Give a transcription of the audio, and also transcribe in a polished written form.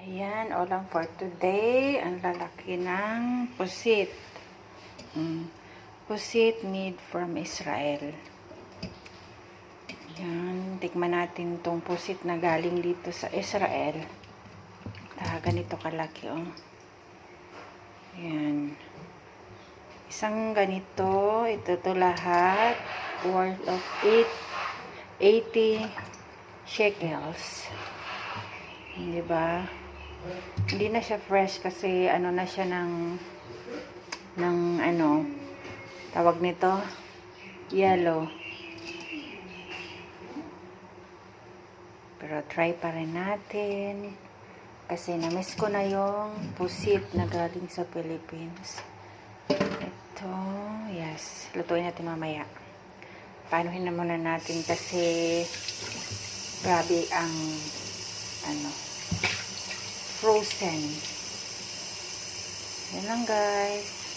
Ayan, ulam for today. Ang lalaki ng pusit. Pusit made from Israel. Ayan, tikman natin tong pusit na galing dito sa Israel. Ganito kalaki, oh. Ayan. Isang ganito, ito lahat, worth of 80 shekels. Diba? Hindi na siya fresh kasi ano na siya ng ano, tawag nito, yellow. Pero try pa rin natin kasi na-miss ko na yung pusit na galing sa Philippines. Ito, yes, lutuin natin mamaya. Paanuhin na muna natin kasi grabe ang ano, frozen. Yan lang guys.